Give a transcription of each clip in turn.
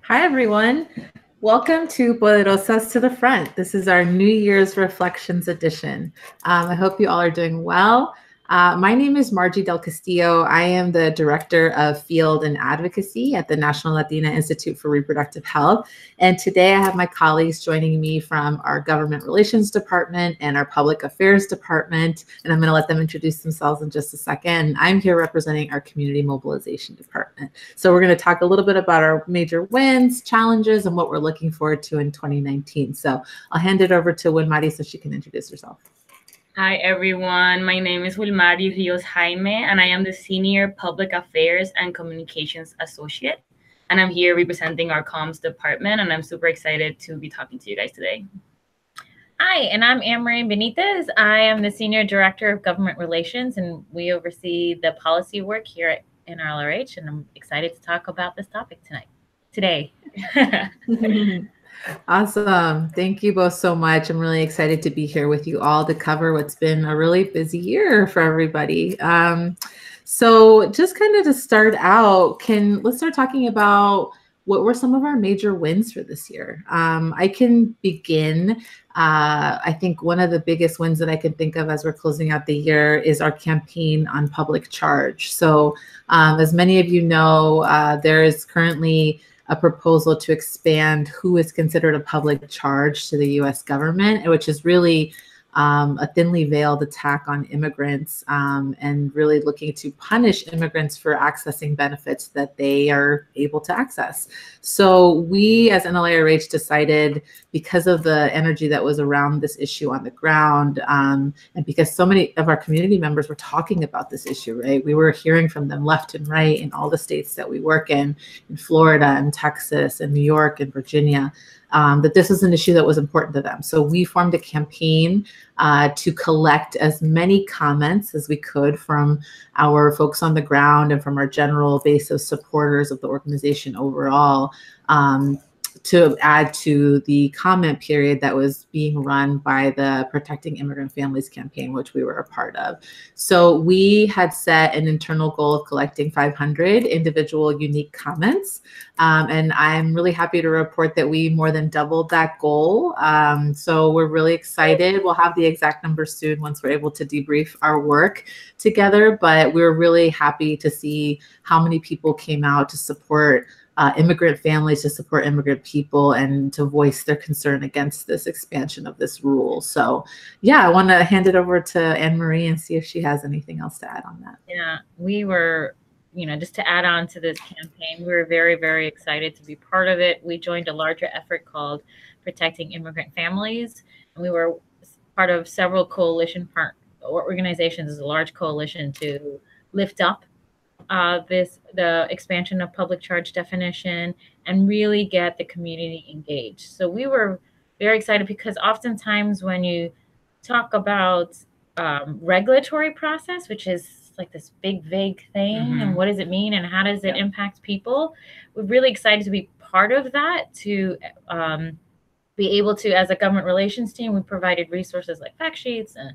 Hi, everyone. Welcome to Poderosas to the Front. This is our New Year's Reflections edition. I hope you all are doing well. My name is Margie Del Castillo. I am the Director of Field and Advocacy at the National Latina Institute for Reproductive Health. And today I have my colleagues joining me from our Government Relations Department and our Public Affairs Department. And I'm going to let them introduce themselves in just a second. I'm here representing our Community Mobilization Department. So we're going to talk a little bit about our major wins, challenges, and what we're looking forward to in 2019. So I'll hand it over to Wilmarie so she can introduce herself. Hi, everyone. My name is Wilmarie Ríos Jaime, and I am the Senior Public Affairs and Communications Associate. And I'm here representing our comms department, and I'm super excited to be talking to you guys today. Hi, and I'm Ann Marie Benitez. I am the Senior Director of Government Relations, and we oversee the policy work here at NRLRH, and I'm excited to talk about this topic today. Awesome. Thank you both so much. I'm really excited to be here with you all to cover what's been a really busy year for everybody. So just kind of to start out, let's start talking about what were some of our major wins for this year. I can begin. I think one of the biggest wins that I can think of as we're closing out the year is our campaign on public charge. So as many of you know, there is currently a proposal to expand who is considered a public charge to the U.S. government, which is really a thinly veiled attack on immigrants and really looking to punish immigrants for accessing benefits that they are able to access. So we as NLRH decided, because of the energy that was around this issue on the ground, and because so many of our community members were talking about this issue, right? We were hearing from them left and right in all the states that we work in Florida and Texas and New York and Virginia, that this was an issue that was important to them. So we formed a campaign to collect as many comments as we could from our folks on the ground and from our general base of supporters of the organization overall, to add to the comment period that was being run by the Protecting Immigrant Families campaign, which we were a part of. So we had set an internal goal of collecting 500 individual unique comments. And I'm really happy to report that we more than doubled that goal. So we're really excited. We'll have the exact numbers soon once we're able to debrief our work together. But we're really happy to see how many people came out to support immigrant families, to support immigrant people, and to voice their concern against this expansion of this rule. So yeah, I want to hand it over to Ann Marie and see if she has anything else to add on that. Yeah, we were, just to add on to this campaign, we were very, very excited to be part of it. We joined a larger effort called Protecting Immigrant Families, and we were part of several coalition organizations. Is a large coalition to lift up the expansion of public charge definition and really get the community engaged. So we were very excited because oftentimes when you talk about regulatory process, which is like this big vague thing, and what does it mean and how does it impact people, we're really excited to be part of that, to be able to, as a government relations team, we provided resources like fact sheets and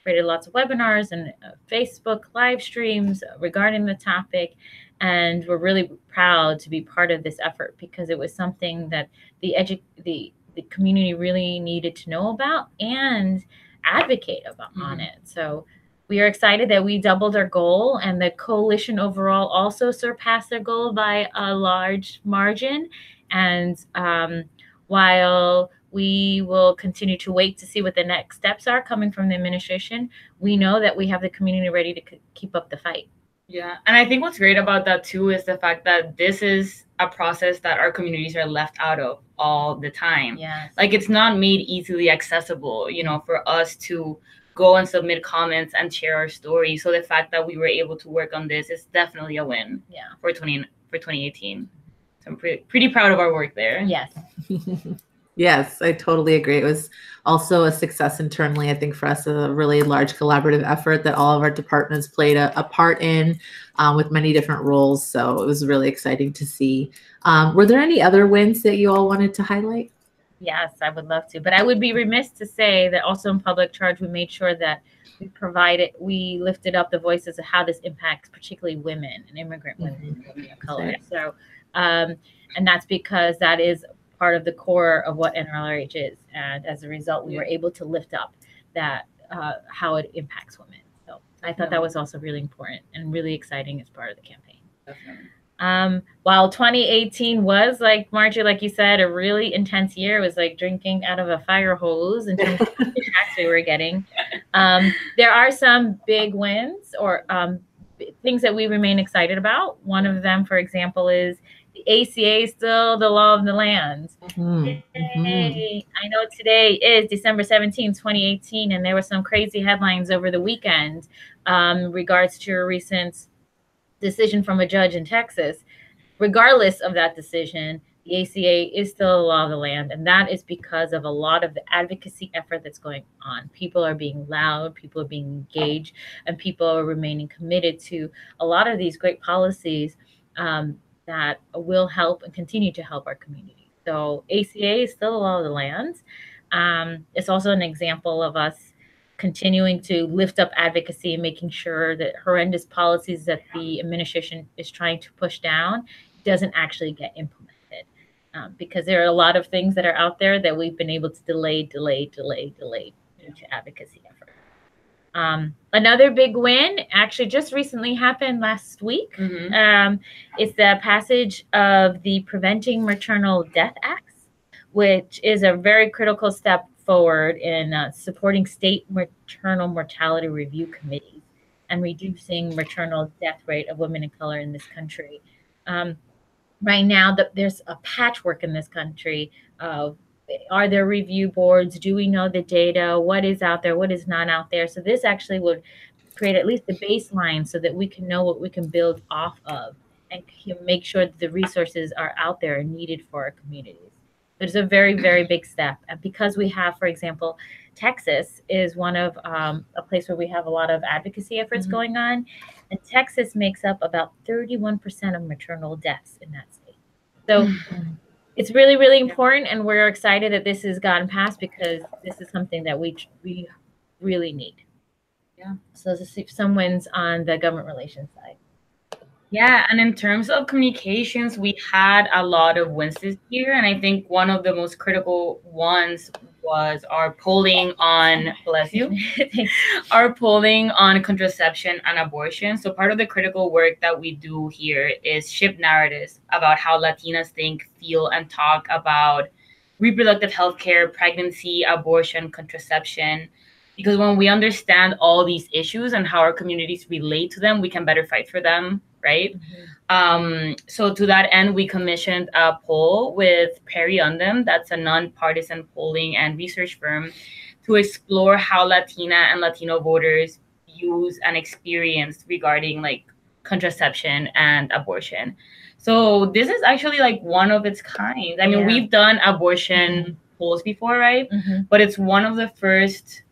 created lots of webinars and Facebook live streams regarding the topic. And we're really proud to be part of this effort because it was something that the community really needed to know about and advocate about on it. So we are excited that we doubled our goal, and the coalition overall also surpassed their goal by a large margin. And while we will continue to wait to see what the next steps are coming from the administration, we know that we have the community ready to keep up the fight. Yeah, and I think what's great about that too is the fact that this is a process that our communities are left out of all the time. Yes. Like, it's not made easily accessible, for us to go and submit comments and share our story. So the fact that we were able to work on this is definitely a win for 2018. So I'm pretty proud of our work there. Yes. Yes, I totally agree. It was also a success internally, I think, for us, a really large collaborative effort that all of our departments played a part in, with many different roles. So it was really exciting to see. Were there any other wins that you all wanted to highlight? Yes, I would love to. But I would be remiss to say that also in public charge, we made sure that we lifted up the voices of how this impacts particularly women and immigrant women and women of color. So And that's because that is part of the core of what NRLH is. And as a result, we were able to lift up that, how it impacts women. So I thought that was also really important and really exciting as part of the campaign. Definitely. While 2018 was, like Margie, like you said, a really intense year. It was like drinking out of a fire hose in terms of the attacks we were getting. There are some big wins or things that we remain excited about. One of them, for example, is the ACA is still the law of the land. Yay. I know today is December 17, 2018, and there were some crazy headlines over the weekend in regards to a recent decision from a judge in Texas. Regardless of that decision, the ACA is still the law of the land, and that is because of a lot of the advocacy effort that's going on. People are being loud, people are being engaged, and people are remaining committed to a lot of these great policies that will help and continue to help our community. So ACA is still the law of the land. It's also an example of us continuing to lift up advocacy and making sure that horrendous policies that the administration is trying to push down doesn't actually get implemented. Because there are a lot of things that are out there that we've been able to delay due to advocacy effort. Another big win actually just recently happened last week. It's the passage of the Preventing Maternal Death Act, which is a very critical step forward in supporting state maternal mortality review committees and reducing maternal death rate of women of color in this country. Right now, there's a patchwork in this country of, are there review boards? Do we know the data? What is out there? What is not out there? So this actually would create at least a baseline so that we can know what we can build off of and make sure that the resources are out there and needed for our communities. It's a very, very big step. And because we have, for example, Texas is one of a place where we have a lot of advocacy efforts going on. And Texas makes up about 31% of maternal deaths in that state. So it's really, really important. And we're excited that this has gotten passed because this is something that we really need. Yeah. So let's see some wins on the government relations side. Yeah, and in terms of communications, we had a lot of wins this year. And I think one of the most critical ones was our polling on, bless you, our polling on contraception and abortion. So part of the critical work that we do here is shift narratives about how Latinas think, feel, and talk about reproductive health care, pregnancy, abortion, contraception. Because when we understand all these issues and how our communities relate to them, we can better fight for them, right? So to that end, we commissioned a poll with Perry Undem, that's a nonpartisan polling and research firm, to explore how Latina and Latino voters use and experience regarding like contraception and abortion. So this is actually like one of its kind. I mean, we've done abortion polls before, right? But it's one of the first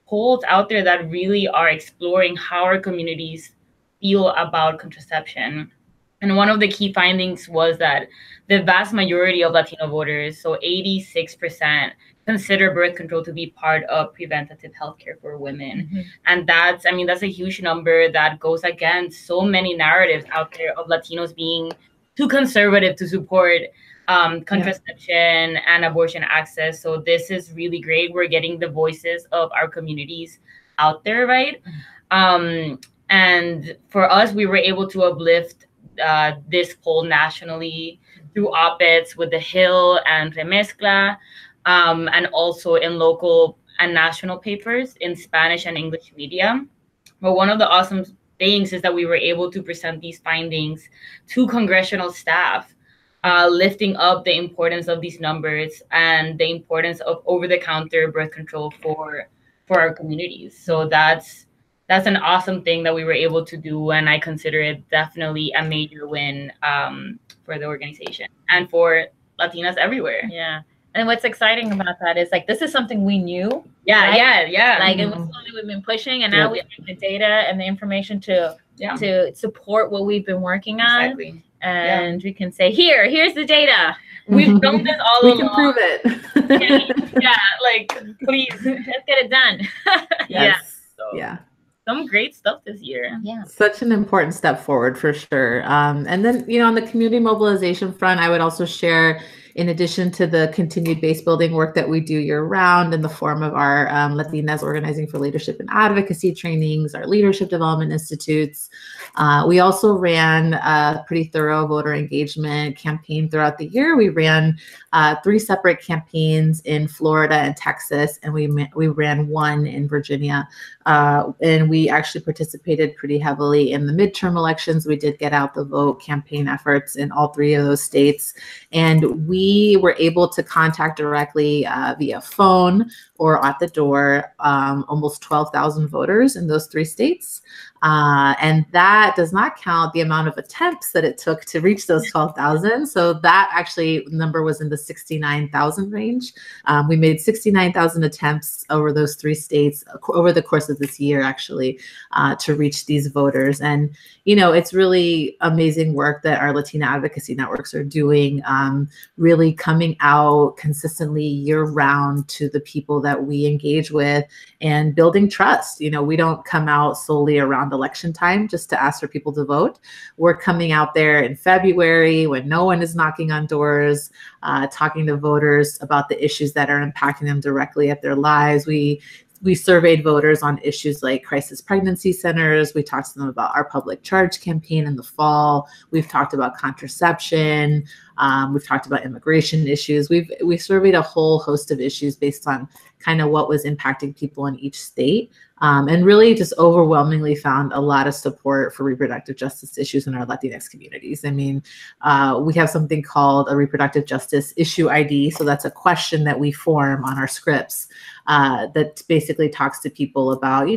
polls out there that really are exploring how our communities feel about contraception. And one of the key findings was that the vast majority of Latino voters, so 86%, consider birth control to be part of preventative healthcare for women. And that's a huge number that goes against so many narratives out there of Latinos being too conservative to support contraception and abortion access. So this is really great. We're getting the voices of our communities out there, right? And for us, we were able to uplift this poll nationally through op-eds with The Hill and Remezcla, and also in local and national papers in Spanish and English media. But one of the awesome things is that we were able to present these findings to congressional staff, lifting up the importance of these numbers and the importance of over-the-counter birth control for our communities. So that's an awesome thing that we were able to do, and I consider it definitely a major win for the organization and for Latinas everywhere. Yeah. And what's exciting about that is like this is something we knew. Yeah, right? yeah. Like it was something we've been pushing, and now we have the data and the information to support what we've been working on. Exactly. And we can say, here's the data. We've done this all along. We can prove it. Yeah, like please, let's get it done. Yes. So. Yeah. some great stuff this year. Yeah. Such an important step forward for sure. And then, on the community mobilization front, I would also share, in addition to the continued base building work that we do year round in the form of our Latinas Organizing for Leadership and Advocacy trainings, our leadership development institutes, we also ran a pretty thorough voter engagement campaign throughout the year. We ran 3 separate campaigns in Florida and Texas, and we ran one in Virginia. And we actually participated pretty heavily in the midterm elections. We did get out the vote campaign efforts in all 3 of those states. And we were able to contact directly via phone or at the door almost 12,000 voters in those 3 states. And that does not count the amount of attempts that it took to reach those 12,000. So that actually number was in the 69,000 range. We made 69,000 attempts over those 3 states over the course of this year, actually, to reach these voters. And, it's really amazing work that our Latina advocacy networks are doing, really coming out consistently year round to the people that we engage with and building trust. We don't come out solely around election time just to ask for people to vote. We're coming out there in February when no one is knocking on doors, talking to voters about the issues that are impacting them directly at their lives. We surveyed voters on issues like crisis pregnancy centers. We talked to them about our public charge campaign in the fall. We've talked about contraception. We've talked about immigration issues. We surveyed a whole host of issues based on kind of what was impacting people in each state. And really just overwhelmingly found a lot of support for reproductive justice issues in our Latinx communities. I mean, we have something called a reproductive justice issue ID. So that's a question that we form on our scripts that basically talks to people about,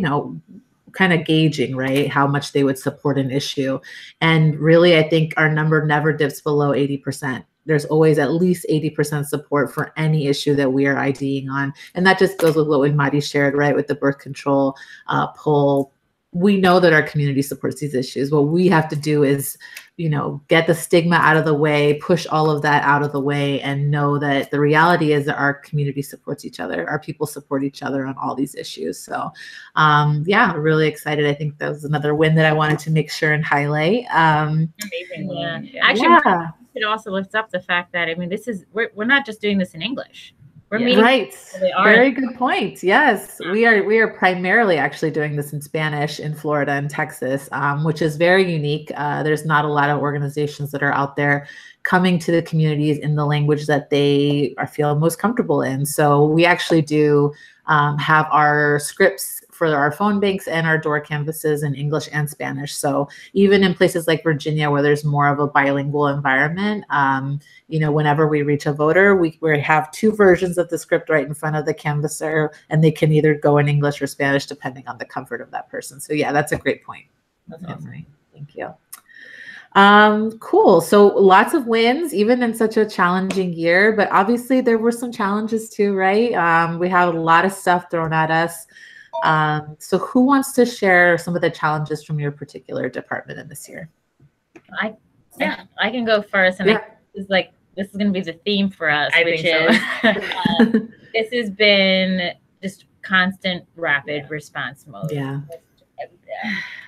kind of gauging, right, how much they would support an issue. And really, I think our number never dips below 80%. There's always at least 80% support for any issue that we are IDing on. And that just goes with what Wilmarie shared, right, with the birth control poll. We know that our community supports these issues. What we have to do is, get the stigma out of the way, push all of that out of the way, and know that the reality is that our community supports each other. Our people support each other on all these issues. So, yeah, really excited. I think that was another win that I wanted to make sure and highlight. Amazing. Yeah. Actually, it also lifts up the fact that, we're not just doing this in English. We're meeting. Right. Very good point. Yes, we are primarily actually doing this in Spanish in Florida and Texas, which is very unique. There's not a lot of organizations that are out there coming to the communities in the language that they feel most comfortable in. So we actually do have our scripts for our phone banks and our door canvases in English and Spanish. So even in places like Virginia, where there's more of a bilingual environment, whenever we reach a voter, we have 2 versions of the script right in front of the canvasser, and they can either go in English or Spanish, depending on the comfort of that person. So yeah, that's a great point. That's awesome. Thank you. Cool. So lots of wins, even in such a challenging year, but obviously there were some challenges too, right? We had a lot of stuff thrown at us. So who wants to share some of the challenges from your particular department in this year? I can go first. And this is going to be the theme for us, this has been just constant rapid response mode. Yeah.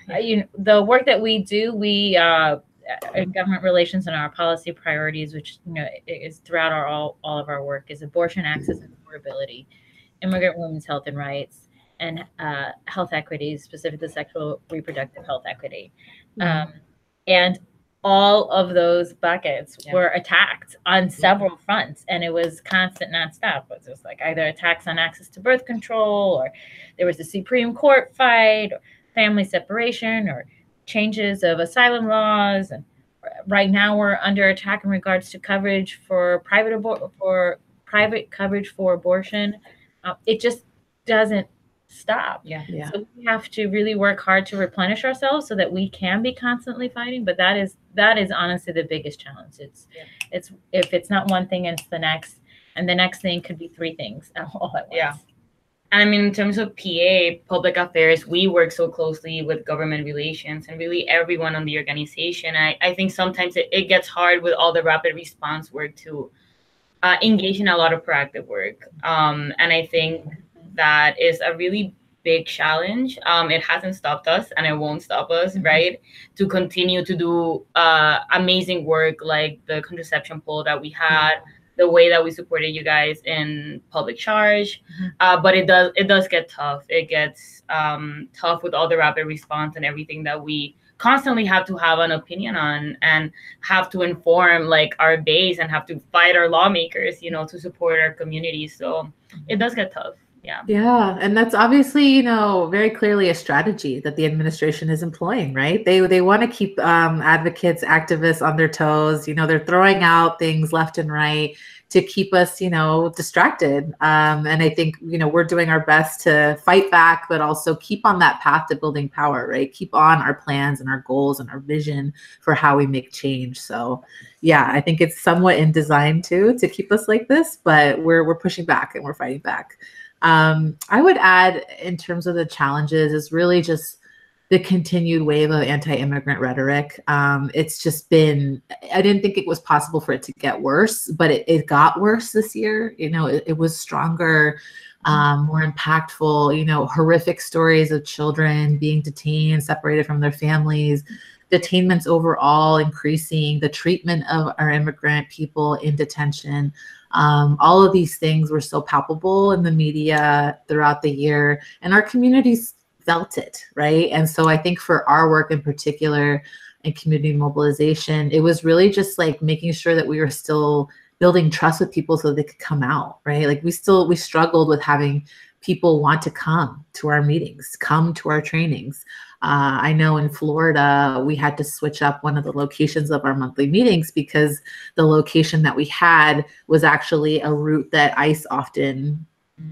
The work that we do, in government relations and our policy priorities, which is throughout all of our work, is abortion access and affordability, immigrant women's health and rights, and health equities, specifically sexual reproductive health equity. And all of those buckets were attacked on several fronts, and it was constant, nonstop. It was just like either attacks on access to birth control, or there was the Supreme Court fight, or family separation, or changes of asylum laws. And right now we're under attack in regards to coverage for private coverage for abortion. It just doesn't stop. So we have to really work hard to replenish ourselves so that we can be constantly fighting. But that is honestly the biggest challenge. It's if it's not one thing, it's the next, and the next thing could be 3 things all at once. Yeah. And in terms of PA, public affairs, we work so closely with government relations and really everyone on the organization. I think sometimes it gets hard with all the rapid response work to engage in a lot of proactive work. And I think that is a really big challenge. It hasn't stopped us, and it won't stop us, right? To continue to do amazing work like the contraception poll that we had, the way that we supported you guys in public charge. But it does get tough. It gets tough with all the rapid response and everything that we constantly have to have an opinion on, and have to inform like our base, and have to fight our lawmakers, you know, to support our communities. So it does get tough. Yeah. Yeah. And that's obviously, you know, very clearly a strategy that the administration is employing, right? They want to keep advocates, activists on their toes. You know, they're throwing out things left and right to keep us, you know, distracted. And I think, you know, we're doing our best to fight back, but also keep on that path to building power, right? Keep on our plans and our goals and our vision for how we make change. So yeah, I think it's somewhat in design too, to keep us like this, but we're pushing back and we're fighting back. I would add, in terms of the challenges, is really just the continued wave of anti-immigrant rhetoric. It's just been, I didn't think it was possible for it to get worse, but it got worse this year. You know, it was stronger, more impactful, you know, horrific stories of children being detained, separated from their families, detainments overall increasing, the treatment of our immigrant people in detention. All of these things were so palpable in the media throughout the year, and our communities felt it, right? And so I think for our work in particular in community mobilization, it was really just like making sure that we were still building trust with people so they could come out, right? Like we struggled with having people want to come to our meetings, come to our trainings. I know in Florida, we had to switch up one of the locations of our monthly meetings because the location that we had was actually a route that ICE often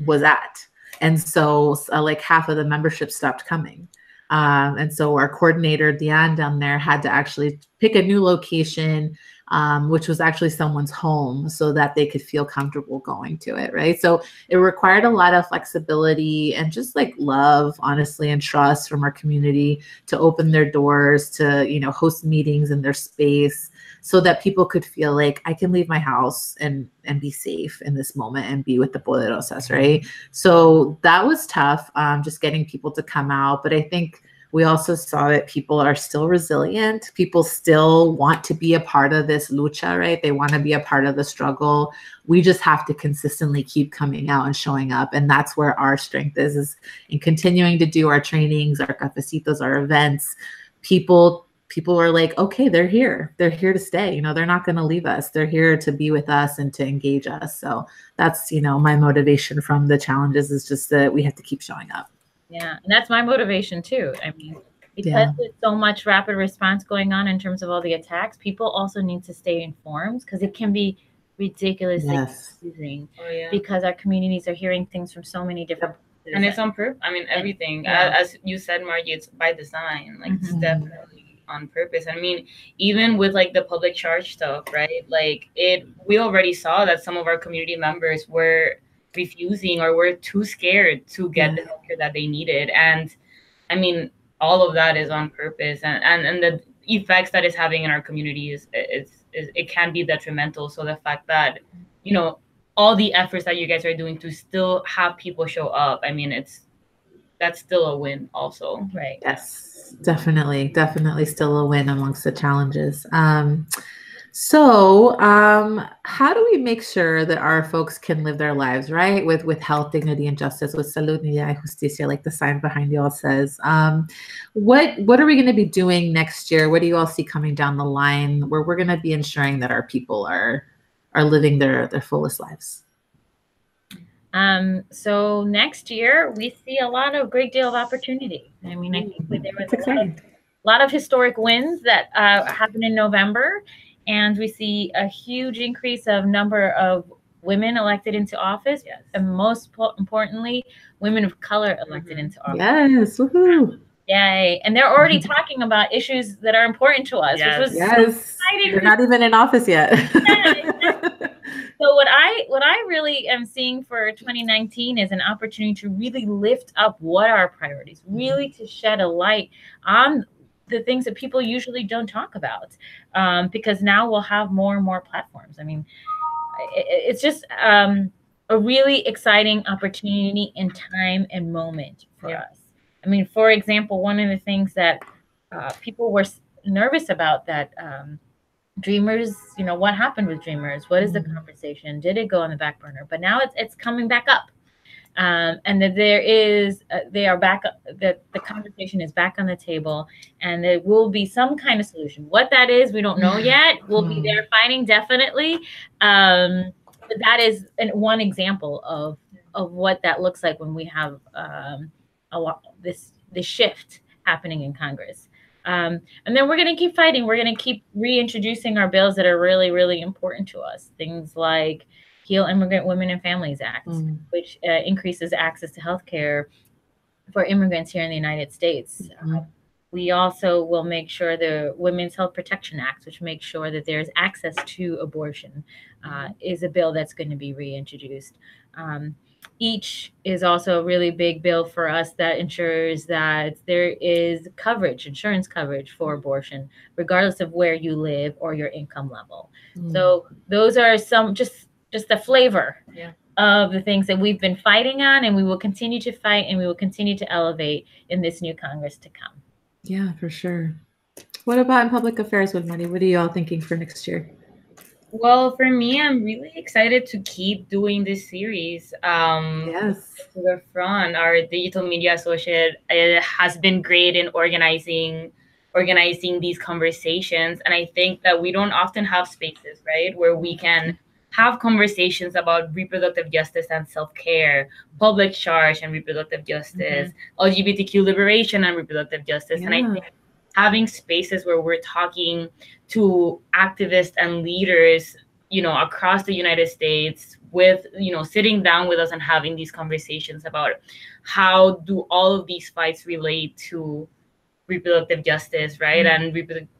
was at. And so like half of the membership stopped coming. And so our coordinator, Diane, down there had to actually pick a new location, which was actually someone's home, so that they could feel comfortable going to it, right? So it required a lot of flexibility and just like love, honestly, and trust from our community to open their doors, to, you know, host meetings in their space so that people could feel like I can leave my house and be safe in this moment and be with the Poderosas, right? So that was tough, just getting people to come out. But I think we also saw that people are still resilient. People still want to be a part of this lucha, right? They want to be a part of the struggle. We just have to consistently keep coming out and showing up. And that's where our strength is in continuing to do our trainings, our cafecitos, our events. People are like, okay, they're here. They're here to stay. You know, they're not going to leave us. They're here to be with us and to engage us. So that's, you know, my motivation from the challenges is just that we have to keep showing up. Yeah, and that's my motivation too. I mean, because there's so much rapid response going on in terms of all the attacks, people also need to stay informed because it can be ridiculously confusing because our communities are hearing things from so many different places. And it's on purpose. I mean, everything, as you said, Margie, it's by design. Like, it's definitely on purpose. I mean, even with like the public charge stuff, right? Like we already saw that some of our community members were refusing or were too scared to get the healthcare that they needed. And I mean, all of that is on purpose, and the effects that it's having in our community it can be detrimental. So the fact that, you know, all the efforts that you guys are doing to still have people show up, I mean, that's still a win also. Right. Yes, definitely still a win amongst the challenges. So how do we make sure that our folks can live their lives, right? With health, dignity, and justice, with salud, dignidad, y justicia, like the sign behind you all says. What are we going to be doing next year? What do you all see coming down the line where we're going to be ensuring that our people are living their fullest lives? So next year, we see a great deal of opportunity. I mean, I think there was a lot of historic wins that happened in November. And we see a huge increase of number of women elected into office, and most importantly, women of color elected into office. Yes, woohoo! Yay! And they're already talking about issues that are important to us, which was so exciting. They're not even in office yet. So what I really am seeing for 2019 is an opportunity to really lift up what are our priorities, really to shed a light on the things that people usually don't talk about, because now we'll have more and more platforms. I mean, it's just a really exciting opportunity in time and moment for us. I mean, for example, one of the things that people were nervous about, that Dreamers, you know, what happened with Dreamers? What is the conversation? Did it go on the back burner? But now it's coming back up. And that there is, they are back, that the conversation is back on the table, and there will be some kind of solution. What that is, we don't know yet. We'll be there fighting, definitely. But that is one example of what that looks like when we have this shift happening in Congress. And then we're going to keep fighting. We're going to keep reintroducing our bills that are really, really important to us. Things like Heal Immigrant Women and Families Act, which increases access to health care for immigrants here in the United States. We also will make sure the Women's Health Protection Act, which makes sure that there's access to abortion, is a bill that's going to be reintroduced. Each is also a really big bill for us that ensures that there is coverage, insurance coverage for abortion, regardless of where you live or your income level. So those are some, just the flavor of the things that we've been fighting on, and we will continue to fight, and we will continue to elevate in this new Congress to come. Yeah, for sure. What about in public affairs, Wilmarie? What are you all thinking for next year? Well, for me, I'm really excited to keep doing this series. Yes. To the Front, our digital media associate, has been great in organizing these conversations. And I think that we don't often have spaces, right, where we can have conversations about reproductive justice and self-care, public charge and reproductive justice, LGBTQ liberation and reproductive justice. And I think having spaces where we're talking to activists and leaders, you know, across the United States, with, you know, sitting down with us and having these conversations about how do all of these fights relate to reproductive justice, right? And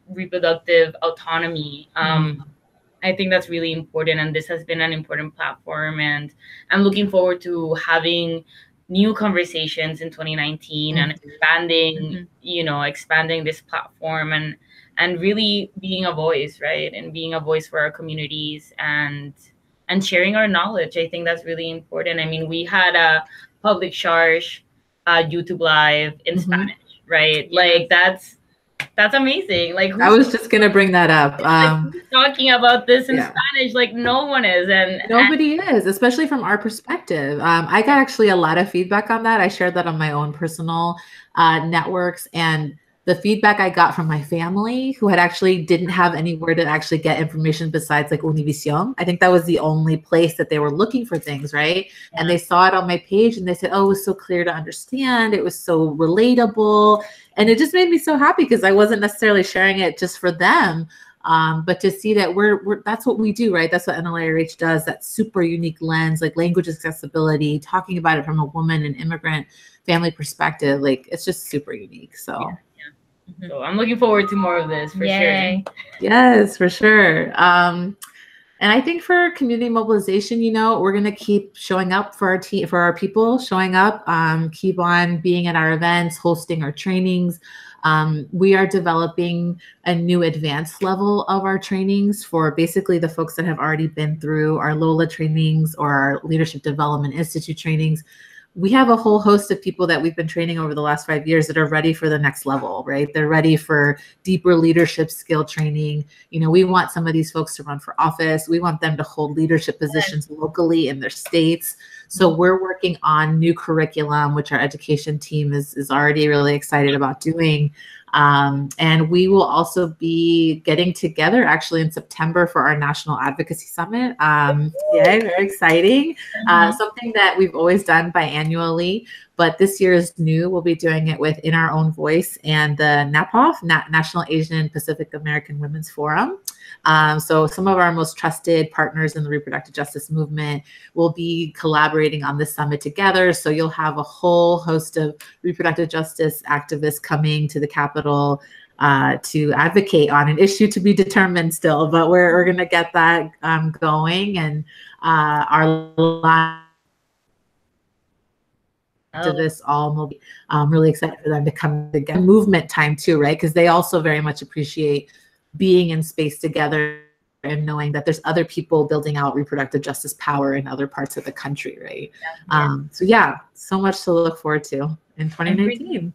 reproductive autonomy. I think that's really important, and this has been an important platform, and I'm looking forward to having new conversations in 2019 and expanding, you know, expanding this platform and really being a voice, right? And being a voice for our communities and sharing our knowledge. I think that's really important. I mean, we had a public charge YouTube Live in Spanish, right? Like that's amazing. Like, I was just gonna bring that up. Like, talking about this in Spanish, like no one is, and nobody is, especially from our perspective. I got actually a lot of feedback on that. I shared that on my own personal networks, and the feedback I got from my family, who had actually didn't have anywhere to actually get information besides like Univision. I think that was the only place that they were looking for things, right? And they saw it on my page and they said, oh, it was so clear to understand. It was so relatable. And it just made me so happy because I wasn't necessarily sharing it just for them, but to see that we're that's what we do, right? That's what NLIRH does, that super unique lens, like language accessibility, talking about it from a woman and immigrant family perspective. Like, it's just super unique. So. So I'm looking forward to more of this for sure. Yes, for sure. And I think for community mobilization, you know, we're going to keep showing up for our team, for our people, showing up, keep on being at our events, hosting our trainings. We are developing a new advanced level of our trainings for basically the folks that have already been through our LOLA trainings or our Leadership Development Institute trainings. We have a whole host of people that we've been training over the last 5 years that are ready for the next level, right? They're ready for deeper leadership skill training. You know, we want some of these folks to run for office. We want them to hold leadership positions locally in their states. So we're working on new curriculum, which our education team is already really excited about doing. And we will also be getting together actually in September for our National Advocacy Summit. Yeah, very exciting. Something that we've always done biannually, but this year is new. We'll be doing it with In Our Own Voice and the NAPOF, National Asian Pacific American Women's Forum. So some of our most trusted partners in the reproductive justice movement will be collaborating on this summit together. So you'll have a whole host of reproductive justice activists coming to the Capitol to advocate on an issue to be determined still, but we're going to get that going. And our activists all will be really excited for them to come together. Movement time too, right? Because they also very much appreciate being in space together and knowing that there's other people building out reproductive justice power in other parts of the country, right? So yeah, so much to look forward to in 2019.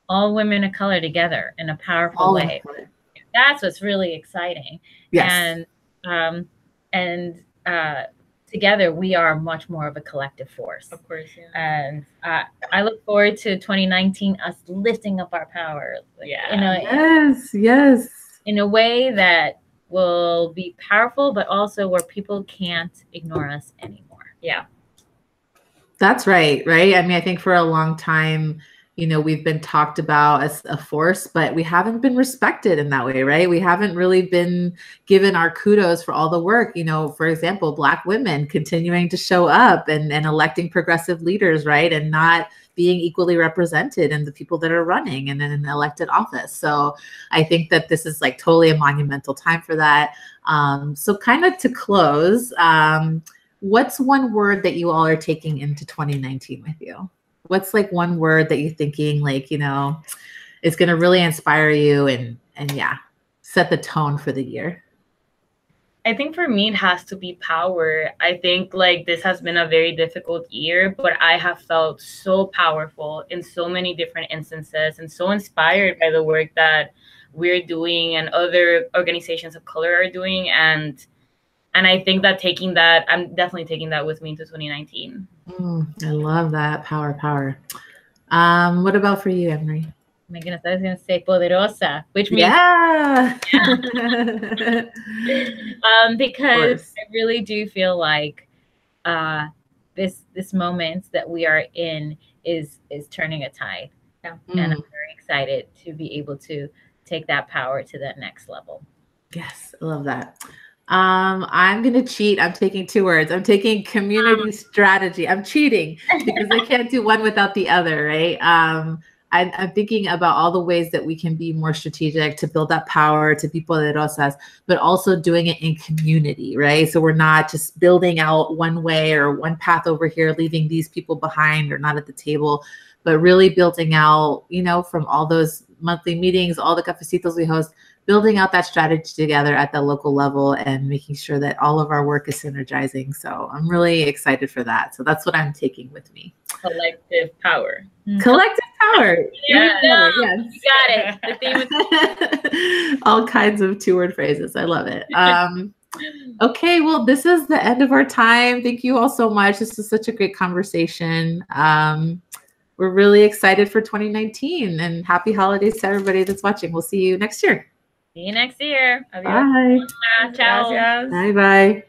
All women of color together in a powerful way. That's what's really exciting. Yes. And together we are much more of a collective force. Of course, yeah. And I look forward to 2019, us lifting up our power. Yes. In a way that will be powerful, but also where people can't ignore us anymore. Yeah. That's right. I mean, I think for a long time, we've been talked about as a force, but we haven't been respected in that way, right? We haven't really been given our kudos for all the work. For example, Black women continuing to show up and electing progressive leaders, right? And not being equally represented in the people that are running and in an elected office. So I think that this is like totally a monumental time for that. So kind of to close, what's one word that you all are taking into 2019 with you? What's like one word that you're thinking like, is going to really inspire you and set the tone for the year? I think for me, it has to be power. I think like this has been a very difficult year, but I have felt so powerful in so many different instances and so inspired by the work that we're doing and other organizations of color are doing. And I think that I'm definitely taking that with me into 2019. I love that. Power. What about for you, Ann Marie? Oh my goodness, I was going to say Poderosa, which means because I really do feel like this moment that we are in is turning a tide. Yeah. And I'm very excited to be able to take that power to that next level. Yes, I love that. I'm going to cheat. I'm taking two words. I'm taking community strategy. I'm cheating because I can't do one without the other, right? I'm thinking about all the ways that we can be more strategic to build that power, to be poderosas, but also doing it in community, right? So we're not just building out one way or one path over here, leaving these people behind or not at the table, but really building out, from all those monthly meetings, all the cafecitos we host, building out that strategy together at the local level and making sure that all of our work is synergizing. So I'm really excited for that. So that's what I'm taking with me. Collective power. Collective power. Yeah. Yes. You got it. The theme is all kinds of two-word phrases. I love it. Okay, well, this is the end of our time. Thank you all so much. This is such a great conversation. We're really excited for 2019 and happy holidays to everybody that's watching. We'll see you next year. See you next year. Bye. Ciao. Bye-bye.